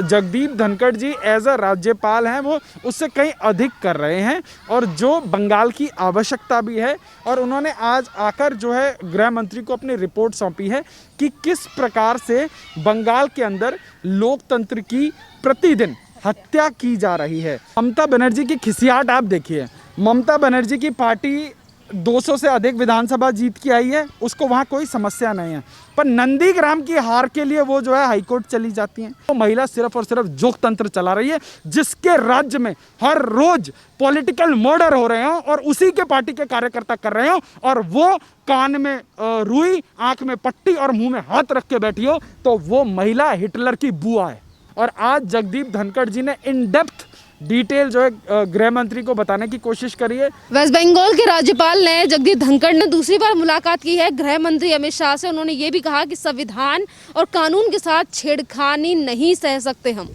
Jagdeep Dhankhar ji as a राज्यपाल हैं वो उससे कहीं अधिक कर रहे हैं और जो बंगाल की आवश्यकता भी है। और उन्होंने आज आकर जो है गृह मंत्री को अपनी रिपोर्ट सौंपी है कि किस प्रकार से बंगाल के अंदर लोकतंत्र की प्रतिदिन हत्या की जा रही है। ममता बनर्जी की खिसियाट आप देखिए। ममता बनर्जी की पार्टी 200 से अधिक विधानसभा जीत के आई है, उसको वहाँ कोई समस्या नहीं है, पर नंदीग्राम की हार के लिए वो जो है हाईकोर्ट चली जाती हैं। तो महिला सिर्फ और सिर्फ जोकतंत्र चला रही है, जिसके राज्य में हर रोज पॉलिटिकल मर्डर हो रहे हो और उसी के पार्टी के कार्यकर्ता कर रहे हो, और वो कान में रुई, आंख में पट्टी और मुंह में हाथ रख के बैठी हो, तो वो महिला हिटलर की बुआ है। और आज जगदीप धनखड़ जी ने इन डेप्थ डिटेल जो है गृह मंत्री को बताने की कोशिश करी है। वेस्ट बंगाल के राज्यपाल ने जगदीप धनखड़ ने दूसरी बार मुलाकात की है गृह मंत्री अमित शाह से। उन्होंने ये भी कहा कि संविधान और कानून के साथ छेड़खानी नहीं सह सकते हम।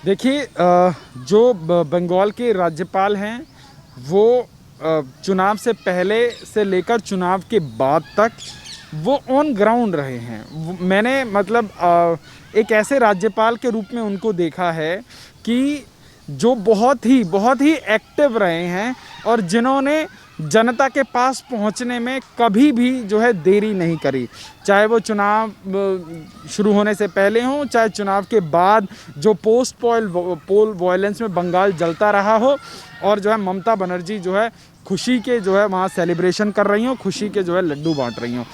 देखिए, जो बंगाल के राज्यपाल हैं वो चुनाव से पहले से लेकर चुनाव के बाद तक वो ऑन ग्राउंड रहे हैं। मैंने मतलब एक ऐसे राज्यपाल के रूप में उनको देखा है कि जो बहुत ही एक्टिव रहे हैं और जिन्होंने जनता के पास पहुंचने में कभी भी जो है देरी नहीं करी, चाहे वो चुनाव शुरू होने से पहले हो, चाहे चुनाव के बाद जो पोस्ट पोल वायलेंस में बंगाल जलता रहा हो, और जो है ममता बनर्जी जो है खुशी के जो है वहाँ सेलिब्रेशन कर रही हो, खुशी के जो है लड्डू बांट रही हो।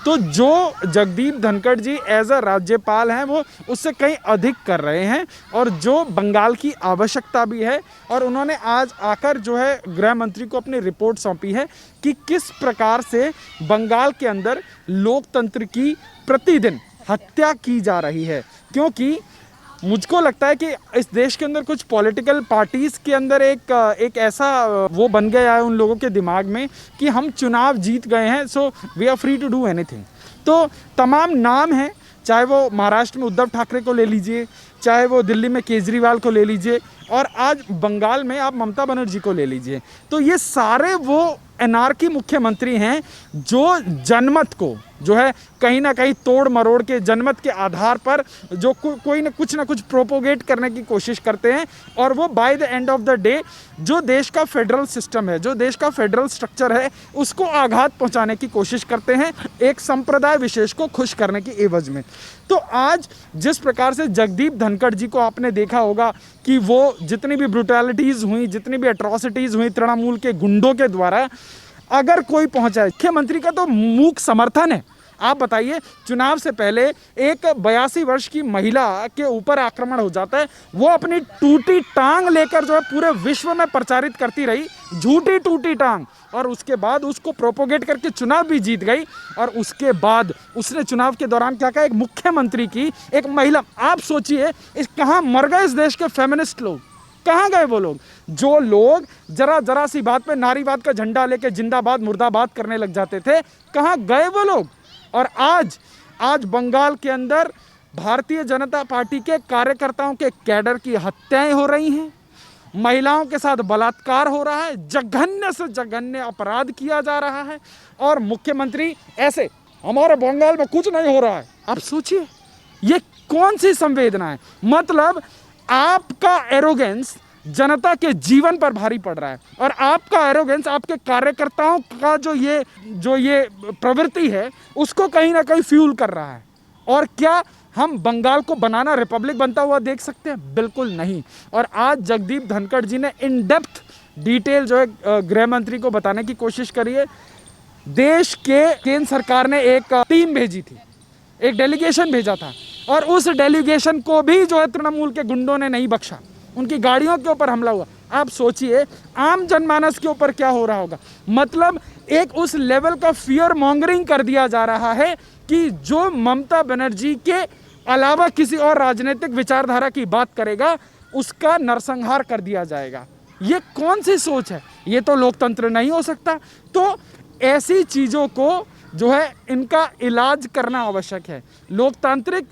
तो जो जगदीप धनखड़ जी एज अ राज्यपाल हैं वो उससे कहीं अधिक कर रहे हैं और जो बंगाल की आवश्यकता भी है। और उन्होंने आज आकर जो है गृह मंत्री को अपनी रिपोर्ट सौंपी है कि किस प्रकार से बंगाल के अंदर लोकतंत्र की प्रतिदिन हत्या की जा रही है। क्योंकि मुझको लगता है कि इस देश के अंदर कुछ पॉलिटिकल पार्टीज़ के अंदर एक ऐसा वो बन गया है उन लोगों के दिमाग में कि हम चुनाव जीत गए हैं, so we are free to do anything. तो तमाम नाम हैं, चाहे वो महाराष्ट्र में उद्धव ठाकरे को ले लीजिए, चाहे वो दिल्ली में केजरीवाल को ले लीजिए, और आज बंगाल में आप ममता बनर्जी को ले लीजिए। तो ये सारे वो एनआरकी मुख्यमंत्री हैं जो जनमत को जो है कहीं ना कहीं तोड़ मरोड़ के जनमत के आधार पर जो कोई ना कुछ प्रोपोगेट करने की कोशिश करते हैं, और वो by the end of the day जो देश का फेडरल सिस्टम है, जो देश का फेडरल स्ट्रक्चर है, उसको आघात पहुंचाने की कोशिश करते हैं एक संप्रदाय विशेष को खुश करने की एवज में। तो आज जिस प्रकार से जगदीप धनखड़ जी को आपने देखा होगा कि वो जितनी भी ब्रुटैलिटीज़ हुई, जितनी भी एट्रॉसिटीज़ हुई तृणमूल के गुंडों के द्वारा, अगर कोई पहुंचा है, मुख्यमंत्री का तो मूक समर्थन है। आप बताइए, चुनाव से पहले एक 82 वर्ष की महिला के ऊपर आक्रमण हो जाता है, वो अपनी टूटी टांग लेकर जो है पूरे विश्व में प्रचारित करती रही, झूठी टूटी टांग, और उसके बाद उसको प्रोपोगेट करके चुनाव भी जीत गई। और उसके बाद उसने चुनाव के दौरान क्या कहा, एक मुख्यमंत्री की एक महिला, आप सोचिए इस कहाँ मर गए इस देश के फेमिनिस्ट लोग, कहाँ गए वो लोग जो लोग जरा सी बात पे नारीवाद का झंडा लेके जिंदाबाद मुर्दाबाद करने लग जाते थे, कहाँ गए वो लोग। और आज बंगाल के अंदर भारतीय जनता पार्टी के कार्यकर्ताओं के कैडर की हत्याएं हो रही हैं, महिलाओं के साथ बलात्कार हो रहा है, जघन्य से जघन्य अपराध किया जा रहा है, और मुख्यमंत्री ऐसे हमारे बंगाल में कुछ नहीं हो रहा है। आप सोचिए ये कौन सी संवेदना है। मतलब आपका एरोगेंस जनता के जीवन पर भारी पड़ रहा है, और आपका एरोगेंस आपके कार्यकर्ताओं का जो ये प्रवृत्ति है उसको कहीं ना कहीं फ्यूल कर रहा है। और क्या हम बंगाल को बनाना रिपब्लिक बनता हुआ देख सकते हैं? बिल्कुल नहीं। और आज जगदीप धनखड़ जी ने इन डेप्थ डिटेल जो है गृह मंत्री को बताने की कोशिश करी है। देश के केंद्र सरकार ने एक टीम भेजी थी, एक डेलीगेशन भेजा था, और उस डेलीगेशन को भी जो है तृणमूल के गुंडों ने नहीं बख्शा, उनकी गाड़ियों के ऊपर हमला हुआ। आप सोचिए आम जनमानस के ऊपर क्या हो रहा होगा। मतलब एक उस लेवल का फियर मॉन्गरिंग कर दिया जा रहा है कि जो ममता बनर्जी के अलावा किसी और राजनीतिक विचारधारा की बात करेगा उसका नरसंहार कर दिया जाएगा। ये कौन सी सोच है? ये तो लोकतंत्र नहीं हो सकता। तो ऐसी चीज़ों को जो है इनका इलाज करना आवश्यक है। लोकतांत्रिक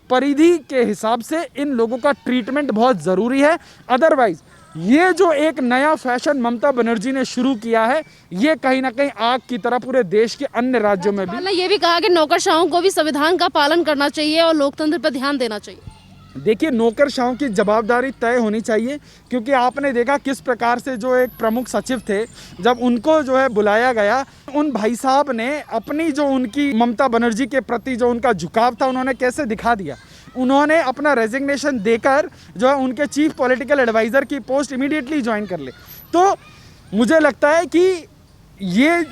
परिधि के हिसाब से इन लोगों का ट्रीटमेंट बहुत ज़रूरी है। अदरवाइज ये जो एक नया फैशन ममता बनर्जी ने शुरू किया है, ये कहीं ना कहीं आग की तरह पूरे देश के अन्य राज्यों में भी। ये भी कहा कि नौकरशाहों को भी संविधान का पालन करना चाहिए और लोकतंत्र पर ध्यान देना चाहिए। देखिए, नौकरशाहों की जवाबदारी तय होनी चाहिए, क्योंकि आपने देखा किस प्रकार से जो एक प्रमुख सचिव थे, जब उनको जो है बुलाया गया, उन भाई साहब ने अपनी जो उनकी ममता बनर्जी के प्रति जो उनका झुकाव था, उन्होंने कैसे दिखा दिया। उन्होंने अपना रेजिग्नेशन देकर जो है उनके चीफ पॉलिटिकल एडवाइज़र की पोस्ट इमीडिएटली ज्वाइन कर ले। तो मुझे लगता है कि ये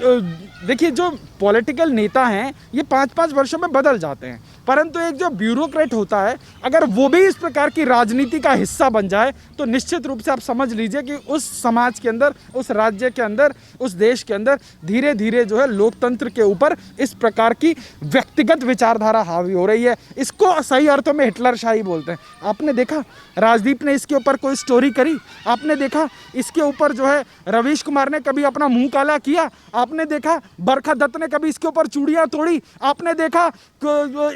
देखिए, जो पॉलिटिकल नेता हैं ये 5-5 वर्षों में बदल जाते हैं, परंतु एक जो ब्यूरोक्रेट होता है, अगर वो भी इस प्रकार की राजनीति का हिस्सा बन जाए तो निश्चित रूप से आप समझ लीजिए कि उस समाज के अंदर, उस राज्य के अंदर, उस देश के अंदर धीरे धीरे जो है लोकतंत्र के ऊपर इस प्रकार की व्यक्तिगत विचारधारा हावी हो रही है। इसको सही अर्थों में हिटलरशाही बोलते हैं। आपने देखा राजदीप ने इसके ऊपर कोई स्टोरी करी? आपने देखा इसके ऊपर जो है रवीश कुमार ने कभी अपना मुंह काला किया? आपने देखा बरखा दत्त ने कभी इसके ऊपर चूड़ियां तोड़ी? आपने देखा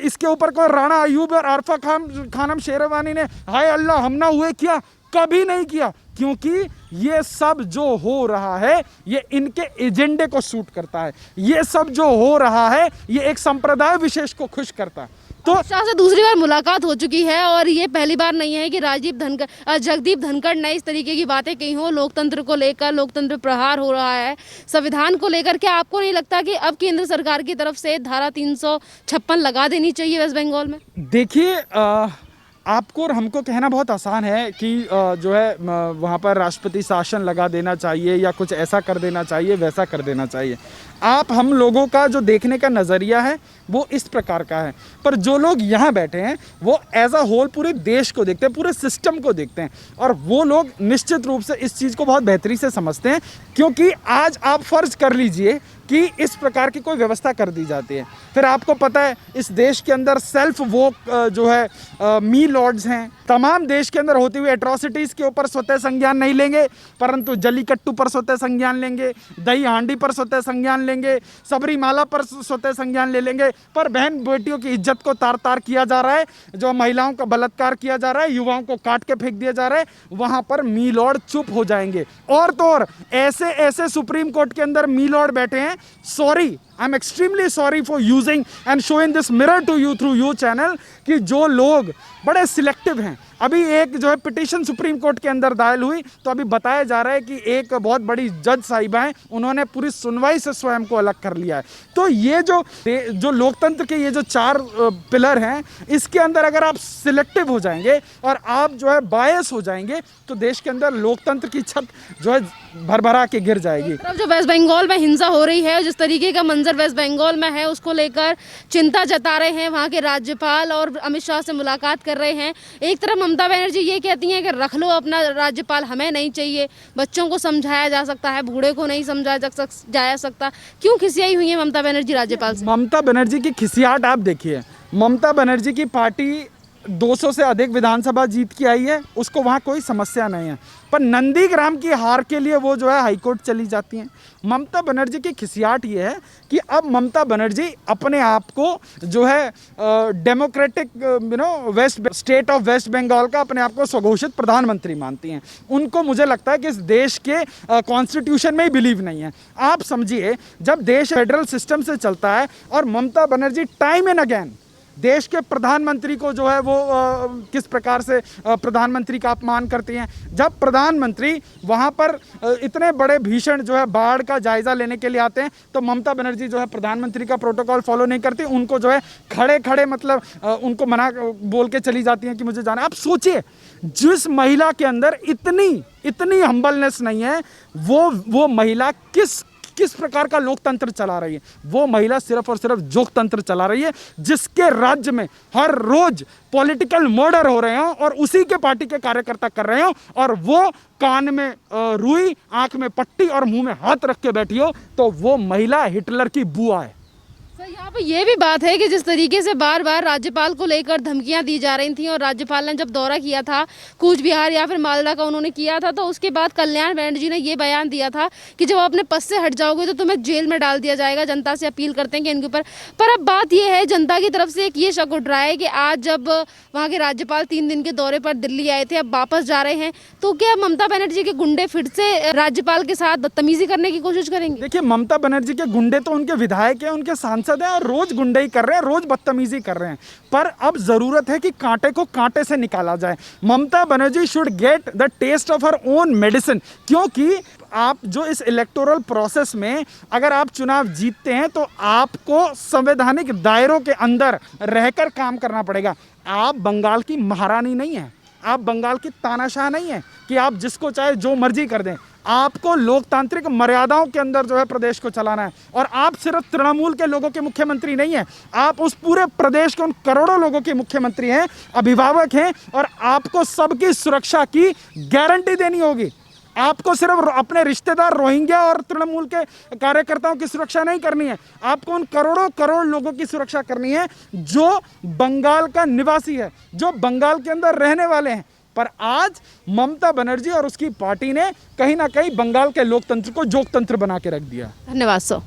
इसके ऊपर कोई राणा अयूब और आरफा खानम शेरवानी ने हाय अल्लाह हम ना हुए किया? कभी नहीं किया, क्योंकि ये सब जो हो रहा है ये इनके एजेंडे को सूट करता है। ये सब जो हो रहा है ये एक संप्रदाय विशेष को खुश करता है। तो शाह से दूसरी बार मुलाकात हो चुकी है और ये पहली बार नहीं है कि जगदीप धनखड़ ने इस तरीके की बातें कही हो। लोकतंत्र को लेकर, लोकतंत्र प्रहार हो रहा है, संविधान को लेकर। क्या आपको नहीं लगता कि अब केंद्र सरकार की तरफ से धारा 356 लगा देनी चाहिए वेस्ट बंगाल में? देखिए, आपको और हमको कहना बहुत आसान है कि जो है वहाँ पर राष्ट्रपति शासन लगा देना चाहिए या कुछ ऐसा कर देना चाहिए, वैसा कर देना चाहिए। आप हम लोगों का जो देखने का नज़रिया है वो इस प्रकार का है, पर जो लोग यहाँ बैठे हैं वो एज अ होल पूरे देश को देखते हैं, पूरे सिस्टम को देखते हैं, और वो लोग निश्चित रूप से इस चीज़ को बहुत बेहतरी से समझते हैं। क्योंकि आज आप फ़र्ज़ कर लीजिए कि इस प्रकार की कोई व्यवस्था कर दी जाती है, फिर आपको पता है इस देश के अंदर सेल्फ वोक जो है मी लॉर्ड्स हैं, तमाम देश के अंदर होती हुई एट्रॉसिटीज़ के ऊपर स्वतः संज्ञान नहीं लेंगे, परंतु जलीकट्टू पर स्वतः संज्ञान लेंगे, दही हांडी पर स्वतः संज्ञान लेंगे, सबरीमाला पर स्वतः संज्ञान ले लेंगे। पर बहन बेटियों की इज्जत को तार तार किया जा रहा है, जो महिलाओं का बलात्कार किया जा रहा है, युवाओं को काट के फेंक दिया जा रहा है, वहाँ पर मी लॉर्ड चुप हो जाएंगे। और तो और ऐसे ऐसे सुप्रीम कोर्ट के अंदर मी लॉर्ड बैठे हैं, sorry, I am extremely sorry for using and showing this mirror to you through you channel, कि जो लोग बड़े सिलेक्टिव हैं। अभी एक जो है पिटीशन सुप्रीम कोर्ट के अंदर दायर हुई, तो अभी बताया जा रहा है कि एक बहुत बड़ी जज साहिबा हैं, उन्होंने पूरी सुनवाई से स्वयं को अलग कर लिया है। तो ये जो लोकतंत्र के ये जो 4 पिलर हैं, इसके अंदर अगर आप सिलेक्टिव हो जाएंगे और आप जो है बायस हो जाएंगे, तो देश के अंदर लोकतंत्र की छत जो है भरभरा के गिर जाएगी। जो वेस्ट बंगाल में हिंसा हो रही है, जिस तरीके का मंजर वेस्ट बंगाल में है, उसको लेकर चिंता जता रहे हैं वहाँ के राज्यपाल और अमित शाह से मुलाकात कर रहे हैं। एक तरफ ममता बनर्जी ये कहती हैं कि रख लो अपना राज्यपाल, हमें नहीं चाहिए। बच्चों को समझाया जा सकता है, बूढ़े को नहीं समझाया जा सकता। क्यों खिसियाई हुई है ममता बनर्जी राज्यपाल से? ममता बनर्जी की खिसियाट आप देखिए, ममता बनर्जी की पार्टी 200 से अधिक विधानसभा जीत के आई है, उसको वहाँ कोई समस्या नहीं है, पर नंदीग्राम की हार के लिए वो जो है हाईकोर्ट चली जाती हैं। ममता बनर्जी की खिसियाट ये है कि अब ममता बनर्जी अपने आप को जो है democratic west state of West Bengal का अपने आप को स्वघोषित प्रधानमंत्री मानती हैं। उनको मुझे लगता है कि इस देश के कॉन्स्टिट्यूशन में ही बिलीव नहीं है। आप समझिए, जब देश फेडरल सिस्टम से चलता है और Mamata Banerjee time and again देश के प्रधानमंत्री को जो है वो किस प्रकार से प्रधानमंत्री का अपमान करती हैं। जब प्रधानमंत्री वहाँ पर इतने बड़े भीषण जो है बाढ़ का जायज़ा लेने के लिए आते हैं, तो ममता बनर्जी जो है प्रधानमंत्री का प्रोटोकॉल फॉलो नहीं करती, उनको जो है खड़े खड़े मतलब उनको मना बोल के चली जाती हैं कि मुझे जाना। आप सोचिए, जिस महिला के अंदर इतनी हम्बलनेस नहीं है, वो महिला किस प्रकार का लोकतंत्र चला रही है। वो महिला सिर्फ और सिर्फ जोकतंत्र चला रही है, जिसके राज्य में हर रोज पॉलिटिकल मर्डर हो रहे हो और उसी के पार्टी के कार्यकर्ता कर रहे हो, और वो कान में रुई, आंख में पट्टी और मुंह में हाथ रख के बैठी हो, तो वो महिला हिटलर की बुआ है। यहाँ पे ये भी बात है कि जिस तरीके से बार बार राज्यपाल को लेकर धमकियां दी जा रही थी, और राज्यपाल ने जब दौरा किया था कूच बिहार या फिर मालदा का उन्होंने किया था, तो उसके बाद कल्याण बनर्जी ने ये बयान दिया था कि जब अपने पद से हट जाओगे तो तुम्हें जेल में डाल दिया जाएगा। जनता से अपील करते हैं कि इनके ऊपर, पर अब बात यह है, जनता की तरफ से एक ये शक उठ रहा है कि आज जब वहाँ के राज्यपाल 3 दिन के दौरे पर दिल्ली आए थे, अब वापस जा रहे हैं, तो क्या ममता बनर्जी के गुंडे फिर से राज्यपाल के साथ बदतमीजी करने की कोशिश करेंगे? देखिए, ममता बनर्जी के गुंडे तो उनके विधायक हैं, उनके सांसद सांसद हैं और रोज गुंडई कर रहे हैं, रोज बदतमीजी कर रहे हैं, पर अब जरूरत है कि कांटे को कांटे से निकाला जाए। Mamata Banerjee should get the taste of her own medicine, क्योंकि आप जो इस इलेक्टोरल प्रोसेस में अगर आप चुनाव जीतते हैं तो आपको संवैधानिक दायरों के अंदर रहकर काम करना पड़ेगा। आप बंगाल की महारानी नहीं है, आप बंगाल की तानाशाह नहीं है कि आप जिसको चाहे जो मर्जी कर दें। आपको लोकतांत्रिक मर्यादाओं के अंदर जो है प्रदेश को चलाना है, और आप सिर्फ तृणमूल के लोगों के मुख्यमंत्री नहीं हैं, आप उस पूरे प्रदेश के उन करोड़ों लोगों के मुख्यमंत्री हैं, अभिभावक हैं, और आपको सबकी सुरक्षा की गारंटी देनी होगी। आपको सिर्फ अपने रिश्तेदार रोहिंग्या और तृणमूल के कार्यकर्ताओं की सुरक्षा नहीं करनी है, आपको उन करोड़ों करोड़ लोगों की सुरक्षा करनी है जो बंगाल का निवासी है, जो बंगाल के अंदर रहने वाले हैं। पर आज ममता बनर्जी और उसकी पार्टी ने कहीं ना कहीं बंगाल के लोकतंत्र को जोकतंत्र बना के रख दिया। धन्यवाद सर।